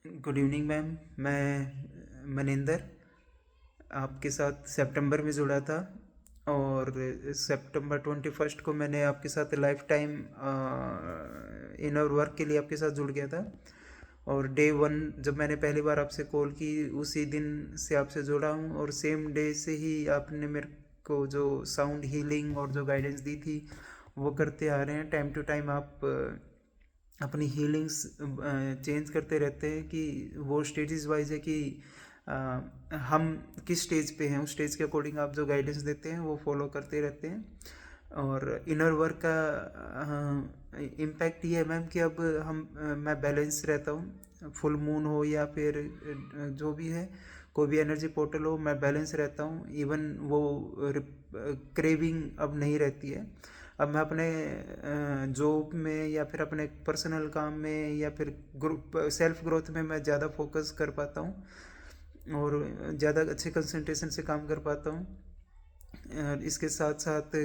Good evening ma'am. मैं मनिंदर आपके साथ सितंबर में जुड़ा था और सितंबर 21 को मैंने आपके साथ लाइफ टाइम इनर वर्क के लिए आपके साथ जुड़ गया था। और डे 1 जब मैंने पहली बार आपसे कॉल की उसी दिन से आपसे जुड़ा हूँ और सेम डे से ही आपने मेरे को जो साउंड हीलिंग और जो गाइडेंस दी थी वो करते आ रहे हैं। टाइम टू टाइम आप अपनी हीलिंग्स चेंज करते रहते हैं कि वो स्टेजेस वाइज है कि हम किस स्टेज पे हैं, उस स्टेज के अकॉर्डिंग आप जो गाइडेंस देते हैं वो फॉलो करते रहते हैं। और इनर वर्क का इम्पैक्ट ये है मैम कि अब मैं बैलेंस रहता हूँ, फुल मून हो या फिर जो भी है, कोई भी एनर्जी पोर्टल हो, मैं बैलेंस रहता हूँ। इवन वो क्रेविंग अब नहीं रहती है। अब मैं अपने जॉब में या फिर अपने पर्सनल काम में या फिर ग्रुप सेल्फ ग्रोथ में मैं ज़्यादा फोकस कर पाता हूँ और ज़्यादा अच्छे कंसंट्रेशन से काम कर पाता हूँ। इसके साथ साथ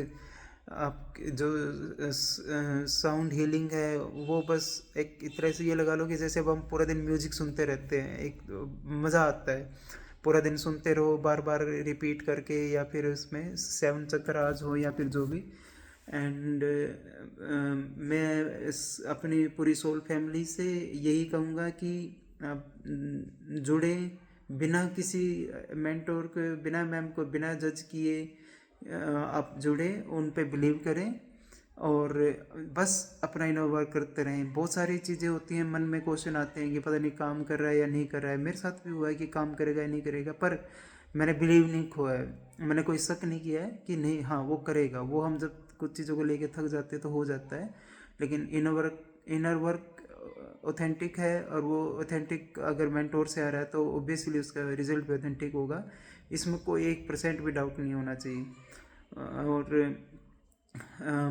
आप जो साउंड हीलिंग है वो बस एक तरह से ये लगा लो कि जैसे अब हम पूरा दिन म्यूजिक सुनते रहते हैं, एक मज़ा आता है। पूरा दिन सुनते रहो बार बार रिपीट करके, या फिर उसमें 7 चक्रास हो या फिर जो भी। एंड मैं अपनी पूरी सोल फैमिली से यही कहूँगा कि आप जुड़े बिना किसी मेंटोर को, बिना मैम को बिना जज किए आप जुड़े, उन पे बिलीव करें और बस अपना इनर वर्क करते रहें। बहुत सारी चीज़ें होती हैं, मन में क्वेश्चन आते हैं कि पता नहीं काम कर रहा है या नहीं कर रहा है। मेरे साथ भी हुआ है कि काम करेगा या नहीं करेगा, पर मैंने बिलीव नहीं खोया है, मैंने कोई शक नहीं किया है कि नहीं हाँ वो करेगा। वो हम जब कुछ चीज़ों को लेके थक जाते हैं तो हो जाता है, लेकिन इनर वर्क ऑथेंटिक है और वो ऑथेंटिक अगर मेंटोर से आ रहा है तो ऑब्वियसली उसका रिजल्ट भी ऑथेंटिक होगा। इसमें कोई 1% भी डाउट नहीं होना चाहिए। और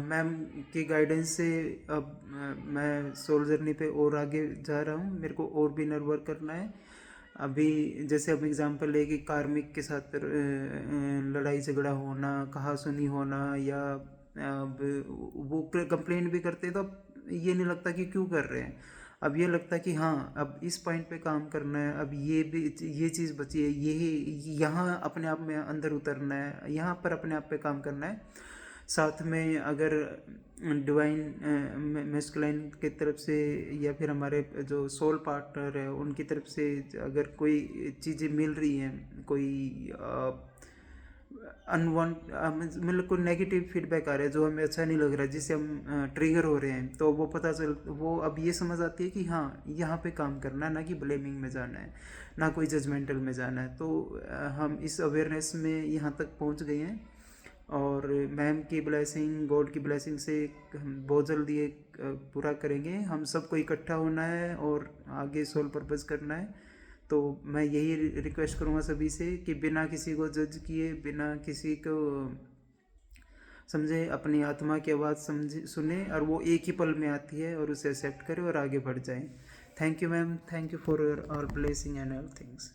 मैम की गाइडेंस से अब मैं सोल जर्नी पे और आगे जा रहा हूँ। मेरे को और भी इनर वर्क करना है। अभी जैसे अब एग्जांपल ले कि कार्मिक के साथ लड़ाई झगड़ा होना, कहा सुनी होना, या अब वो कंप्लेंट भी करते हैं तो अब ये नहीं लगता कि क्यों कर रहे हैं। अब ये लगता है कि हाँ अब इस पॉइंट पे काम करना है, अब ये भी ये चीज़ बची है, यही यहाँ अपने आप में अंदर उतरना है, यहाँ पर अपने आप पे काम करना है। साथ में अगर डिवाइन मेस्कुलाइन की तरफ से या फिर हमारे जो सोल पार्टनर है उनकी तरफ से अगर कोई चीज़ें मिल रही हैं, कोई अनवांट मतलब कोई नेगेटिव फीडबैक आ रहा है जो हमें अच्छा नहीं लग रहा है, जिससे हम ट्रिगर हो रहे हैं, तो वो अब ये समझ आती है कि हाँ यहाँ पे काम करना है, ना कि ब्लेमिंग में जाना है, ना कोई जजमेंटल में जाना है। तो हम इस अवेयरनेस में यहाँ तक पहुँच गए हैं और मैम की ब्लेसिंग, गॉड की ब्लेसिंग से हम बहुत जल्दी एक पूरा करेंगे। हम सबको इकट्ठा होना है और आगे सोल पर्पज़ करना है। तो मैं यही रिक्वेस्ट करूँगा सभी से कि बिना किसी को जज किए, बिना किसी को समझे, अपनी आत्मा की आवाज़ समझे सुने और वो एक ही पल में आती है और उसे एक्सेप्ट करें और आगे बढ़ जाएं। Thank you ma'am, thank you for your all blessing and all things.